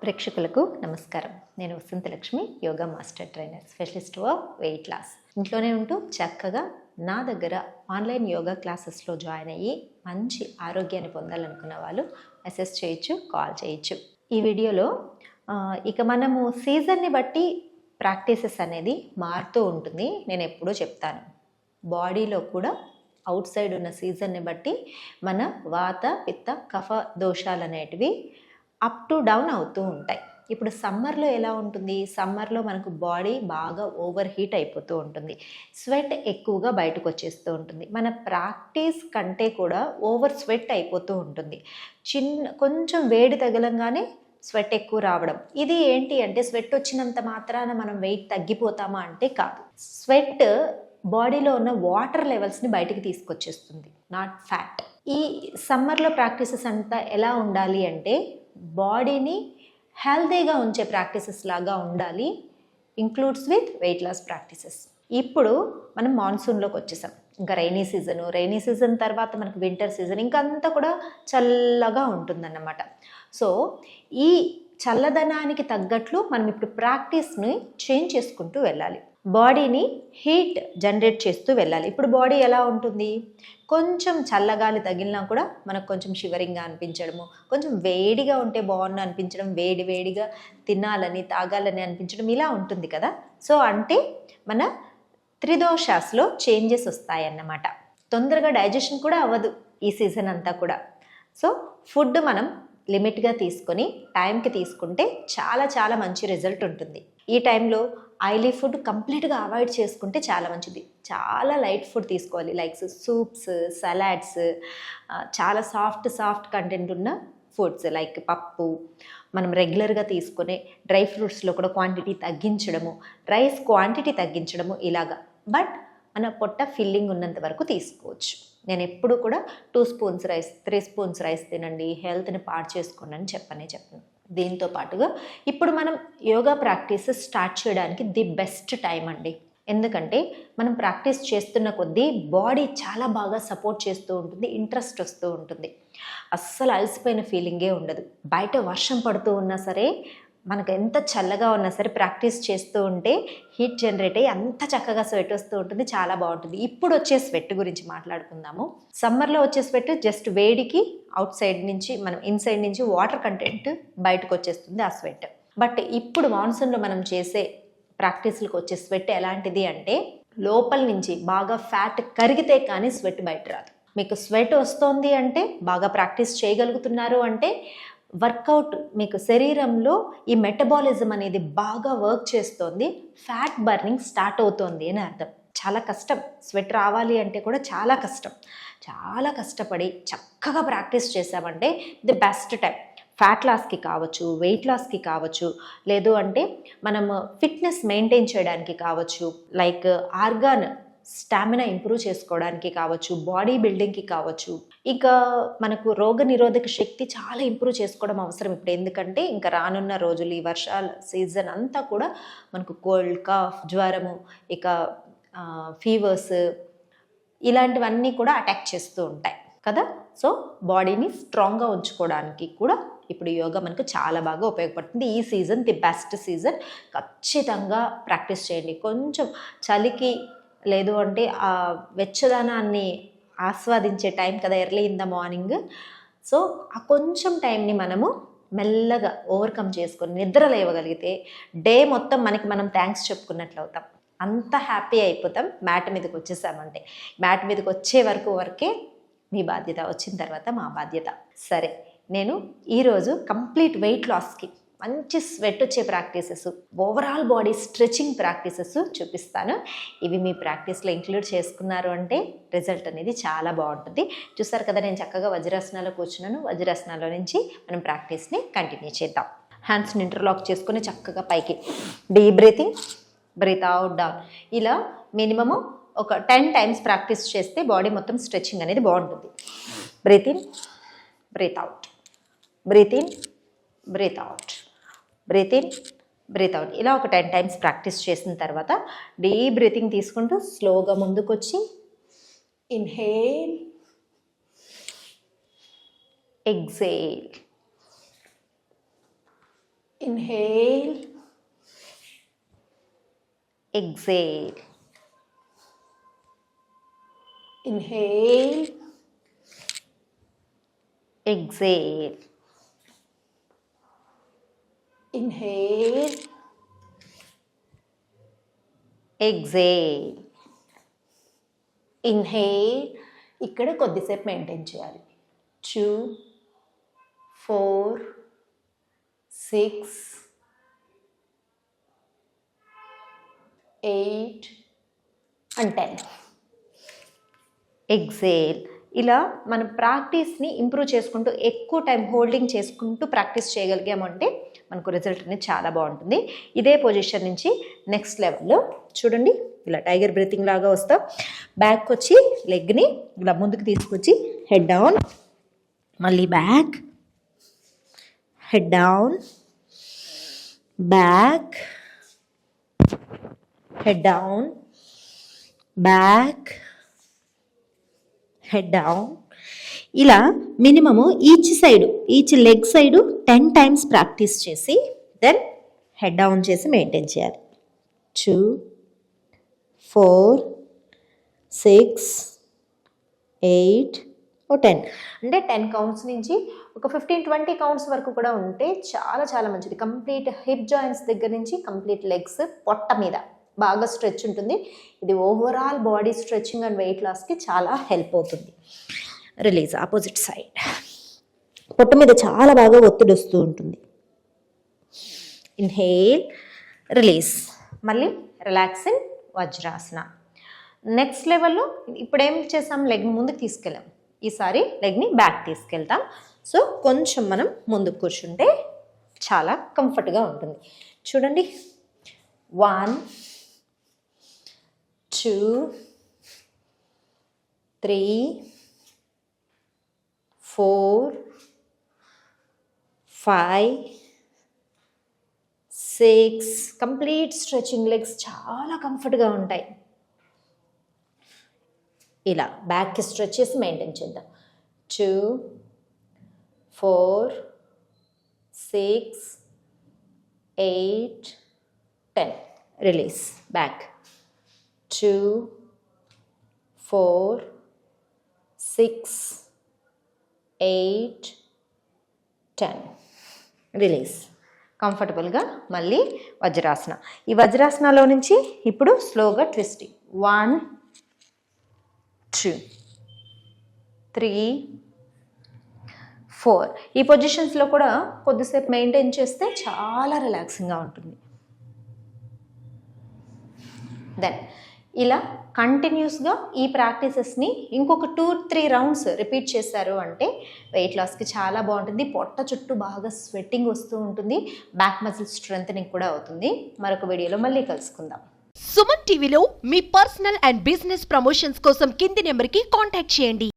ప్రేక్షకులకు నమస్కారం. నేను Vasanthalakshmi, yoga master trainer, specialist of weight loss. ఇంట్లోనే ఉంటూ చక్కగా నా దగ్గర ఆన్లైన్ యోగా క్లాసెస్లో జాయిన్ అయ్యి మంచి ఆరోగ్యాన్ని పొందాలనుకున్న వాళ్ళు మెసేజ్ చేయొచ్చు, కాల్ చేయొచ్చు. ఈ వీడియోలో ఇక మనము సీజన్ని బట్టి ప్రాక్టీసెస్ అనేది మారుతూ ఉంటుంది. నేను ఎప్పుడూ చెప్తాను, బాడీలో కూడా అవుట్ సైడ్ ఉన్న సీజన్ని బట్టి మన వాత పిత్త కఫ దోషాలు అనేటివి అప్ టు డౌన్ అవుతూ ఉంటాయి. ఇప్పుడు సమ్మర్లో ఎలా ఉంటుంది? సమ్మర్లో మనకు బాడీ బాగా ఓవర్ హీట్ అయిపోతూ ఉంటుంది, స్వెట్ ఎక్కువగా బయటకు వచ్చేస్తూ ఉంటుంది. మన ప్రాక్టీస్ కంటే కూడా ఓవర్ స్వెట్ అయిపోతూ ఉంటుంది. కొంచెం వేడి తగలంగానే స్వెట్ ఎక్కువ రావడం. ఇది ఏంటి అంటే, స్వెట్ వచ్చినంత మాత్రాన మనం వెయిట్ తగ్గిపోతామా అంటే కాదు. స్వెట్ బాడీలో ఉన్న వాటర్ లెవెల్స్ని బయటికి తీసుకొచ్చేస్తుంది, నాట్ ఫ్యాట్. ఈ సమ్మర్లో ప్రాక్టీసెస్ అంతా ఎలా ఉండాలి అంటే, బాడీని హెల్తీగా ఉంచే ప్రాక్టీసెస్ లాగా ఉండాలి, includes with weight loss practices. ఇప్పుడు మనం మాన్సూన్లోకి వచ్చేసాం. ఇంకా రైనీ సీజన్ తర్వాత మనకు వింటర్ సీజన్, ఇంకా అంతా కూడా చల్లగా ఉంటుందన్నమాట. సో ఈ చల్లదనానికి తగ్గట్లు మనం ఇప్పుడు ప్రాక్టీస్ని చేంజ్ చేసుకుంటూ వెళ్ళాలి. బాడీని హీట్ జనరేట్ చేస్తూ వెళ్ళాలి. ఇప్పుడు బాడీ ఎలా ఉంటుంది? కొంచెం చల్లగాలి తగిలినా కూడా మనకు కొంచెం షివరింగ్గా అనిపించడము, కొంచెం వేడిగా ఉంటే బాగుండు అనిపించడం, వేడిగా తినాలని తాగాలని అనిపించడం, ఇలా ఉంటుంది కదా. సో అంటే మన త్రిదోషాస్లో చేంజెస్ వస్తాయన్నమాట. తొందరగా డైజెషన్ కూడా అవ్వదు ఈ సీజన్ అంతా కూడా. సో ఫుడ్ మనం లిమిట్గా తీసుకొని టైంకి తీసుకుంటే చాలా మంచి రిజల్ట్ ఉంటుంది. ఈ టైంలో ఆయిలీ ఫుడ్ కంప్లీట్గా అవాయిడ్ చేసుకుంటే చాలా మంచిది. చాలా లైట్ ఫుడ్ తీసుకోవాలి, లైక్ సూప్స్, సలాడ్స్, చాలా సాఫ్ట్ కంటెంట్ ఉన్న ఫుడ్స్ లైక్ పప్పు. మనం రెగ్యులర్గా తీసుకునే డ్రై ఫ్రూట్స్లో కూడా క్వాంటిటీ తగ్గించడము, రైస్ క్వాంటిటీ తగ్గించడము, ఇలాగా. బట్ మన పొట్ట ఫిల్లింగ్ ఉన్నంత వరకు తీసుకోవచ్చు. నేను ఎప్పుడు కూడా 2 స్పూన్స్ రైస్, 3 స్పూన్స్ రైస్ తినండి, హెల్త్ని పాడు చేసుకోండి అని చెప్పను. దీంతో పాటుగా ఇప్పుడు మనం యోగా ప్రాక్టీసెస్ స్టార్ట్ చేయడానికి ది బెస్ట్ టైం అండి. ఎందుకంటే మనం ప్రాక్టీస్ చేస్తున్న కొద్దీ బాడీ చాలా బాగా సపోర్ట్ చేస్తూ ఉంటుంది, ఇంట్రెస్ట్ వస్తూ ఉంటుంది. అస్సలు అలసిపోయిన ఫీలింగే ఉండదు. బయట వర్షం పడుతూ ఉన్నా సరే, మనకు ఎంత చల్లగా ఉన్నా సరే, ప్రాక్టీస్ చేస్తూ ఉంటే హీట్ జనరేట్ అయ్యి అంత చక్కగా స్వెట్ వస్తూ ఉంటుంది, చాలా బాగుంటుంది. ఇప్పుడు వచ్చే స్వెట్ గురించి మాట్లాడుకుందాము. సమ్మర్లో వచ్చే స్వెట్ జస్ట్ వేడికి అవుట్ సైడ్ నుంచి, మనం ఇన్సైడ్ నుంచి వాటర్ కంటెంట్ బయటకు వచ్చేస్తుంది ఆ స్వెట్. బట్ ఇప్పుడు మాన్సూన్లో మనం చేసే ప్రాక్టీస్లకు వచ్చే స్వెట్ ఎలాంటిది అంటే, లోపల నుంచి బాగా ఫ్యాట్ కరిగితే కానీ స్వెట్ బయట రాదు. మీకు స్వెట్ వస్తుంది అంటే బాగా ప్రాక్టీస్ చేయగలుగుతున్నారు అంటే, వర్కౌట్, మీకు శరీరంలో ఈ మెటబాలిజం అనేది బాగా వర్క్ చేస్తోంది, ఫ్యాట్ బర్నింగ్ స్టార్ట్ అవుతోంది అని అర్థం. చాలా కష్టం స్వెట్ రావాలి అంటే కూడా చాలా కష్టం. చాలా కష్టపడి చక్కగా ప్రాక్టీస్ చేసామంటే ది బెస్ట్ టైం. ఫ్యాట్ లాస్కి కావచ్చు, వెయిట్ లాస్కి కావచ్చు, లేదు అంటే మనం ఫిట్నెస్ మెయింటైన్ చేయడానికి కావచ్చు, లైక్ ఆర్గాన్ స్టామినా ఇంప్రూవ్ చేసుకోవడానికి కావచ్చు, బాడీ బిల్డింగ్కి కావచ్చు, ఇక మనకు రోగ నిరోధక శక్తి చాలా ఇంప్రూవ్ చేసుకోవడం అవసరం ఇప్పుడు. ఎందుకంటే ఇంకా రానున్న రోజులు, ఈ వర్షాల సీజన్ అంతా కూడా మనకు కోల్డ్, కాఫ్, జ్వరము, ఇక ఫీవర్స్, ఇలాంటివన్నీ కూడా అటాక్ చేస్తూ ఉంటాయి కదా. సో బాడీని స్ట్రాంగ్గా ఉంచుకోవడానికి కూడా ఇప్పుడు యోగా మనకు చాలా బాగా ఉపయోగపడుతుంది. ఈ సీజన్ ది బెస్ట్ సీజన్. ఖచ్చితంగా ప్రాక్టీస్ చేయండి. కొంచెం చలికి, లేదు అంటే ఆ వెచ్చదనాన్ని ఆస్వాదించే టైం కదా, early in the morning. So ఆ కొంచెం టైంని మనము మెల్లగా ఓవర్కమ్ చేసుకొని నిద్ర లేవగలిగితే డే మొత్తం మనకి మనం థ్యాంక్స్ చెప్పుకున్నట్లు అవుతాం. అంత హ్యాపీ అయిపోతాం మ్యాట్ మీదకి వచ్చేసామంటే. మ్యాట్ మీదకి వచ్చే వరకే మీ బాధ్యత, వచ్చిన తర్వాత మా బాధ్యత. సరే, నేను ఈరోజు కంప్లీట్ వెయిట్ లాస్కి మంచి స్వెట్ వచ్చే practices, overall body stretching practices చూపిస్తాను. ఇవి మీ ప్రాక్టీస్లో ఇంక్లూడ్ చేసుకున్నారు అంటే రిజల్ట్ అనేది చాలా బాగుంటుంది. చూస్తారు కదా, నేను చక్కగా వజ్రాసనాలో కూర్చున్నాను. వజ్రాసనాలో నుంచి మనం ప్రాక్టీస్ని కంటిన్యూ చేద్దాం. హ్యాండ్స్ని ఇంటర్లాక్ చేసుకుని చక్కగా పైకి deep breathing, breathe out, down. ఇలా మినిమము ఒక 10 టైమ్స్ ప్రాక్టీస్ చేస్తే బాడీ మొత్తం స్ట్రెచింగ్ అనేది బాగుంటుంది. Breathe in, breathe out, breathe in, breathe out, breathe in, breathe out. ఇలా ఒక 10 టైమ్స్ ప్రాక్టీస్ చేసిన తర్వాత డీప్ బ్రీతింగ్ తీసుకుంటూ స్లోగా ముందుకు వచ్చి inhale, exhale, Inhale. Exhale. Inhale. Exhale. Inhale. Exhale. Inhale. ఇక్కడ కొద్దిసేపు మెయింటైన్ చేయాలి. 2, 4, 6, 8 and 10. ఎగ్జేల్. ఇలా మన ప్రాక్టీస్ని ఇంప్రూవ్ చేసుకుంటూ ఎక్కువ టైం హోల్డింగ్ చేసుకుంటూ ప్రాక్టీస్ చేయగలిగామంటే మనకు రిజల్ట్ అనేది చాలా బాగుంటుంది. ఇదే పొజిషన్ నుంచి నెక్స్ట్ లెవెల్లో చూడండి, ఇలా టైగర్ బ్రీతింగ్ లాగా వస్తాం. బ్యాక్ వచ్చి లెగ్ని ఇలా ముందుకు తీసుకొచ్చి హెడ్ డౌన్, మళ్ళీ back, head down, back, head down, back, head down. ఇలా minimum each leg side 10 times practice చేసి దెన్ హెడ్ డౌన్ చేసి మెయింటైన్ చేయాలి. 2, 4, 6, 8 or 10. అంటే 10 కౌంట్స్ నుంచి ఒక 15-20 కౌంట్స్ వరకు కూడా ఉంటే చాలా చాలా మంచిది. కంప్లీట్ హిప్ జాయింట్స్ దగ్గర నుంచి కంప్లీట్ లెగ్స్, పొట్ట మీద బాగా స్ట్రెచ్ ఉంటుంది. ఇది overall body stretching and weight లాస్కి చాలా హెల్ప్ అవుతుంది. Release opposite side. పొట్ట మీద చాలా బాగా ఒత్తిడి వస్తూ ఉంటుంది. Inhale, release. మళ్ళీ రిలాక్సింగ్ వజ్రాసన. నెక్స్ట్ లెవెల్లో ఇప్పుడు ఏం చేసాం, లెగ్ని ముందుకు తీసుకెళ్ళాం. ఈసారి లెగ్ని బ్యాక్ తీసుకెళ్తాం. సో కొంచెం మనం ముందుకు కూర్చుంటే చాలా కంఫర్ట్గా ఉంటుంది. చూడండి, 1, 2, 3, 4, 5, 6. కంప్లీట్ స్ట్రెచింగ్, లెగ్స్ చాలా కంఫర్ట్గా ఉంటాయి. ఇలా బ్యాక్కి స్ట్రెచ్ చేసి మెయింటైన్ చేద్దాం. 2, 4, 6, 8, 10. Release back. 2, 4, 6, 8, 10. రిలీజ్. కంఫర్టబుల్గా మళ్ళీ వజ్రాసన. ఈ వజ్రాసనలో నుంచి ఇప్పుడు స్లోగా ట్విస్టింగ్. 1, 2, 3, 4. ఈ పొజిషన్స్లో కూడా కొద్దిసేపు మెయింటైన్ చేస్తే చాలా రిలాక్సింగ్గా ఉంటుంది. దెన్ ఇలా కంటిన్యూస్గా ఈ ప్రాక్టీసెస్ని ఇంకొక 2-3 రౌండ్స్ రిపీట్ చేశారు అంటే వెయిట్ లాస్కి చాలా బాగుంటుంది. పొట్ట చుట్టూ బాగా స్వెట్టింగ్ వస్తూ ఉంటుంది. బ్యాక్ మజిల్ స్ట్రెంథనింగ్ కూడా అవుతుంది. మరొక వీడియోలో మళ్ళీ కలుసుకుందాం. సుమన్ టీవీలో మీ పర్సనల్ అండ్ బిజినెస్ ప్రమోషన్స్ కోసం కింది నెంబర్కి కాంటాక్ట్ చేయండి.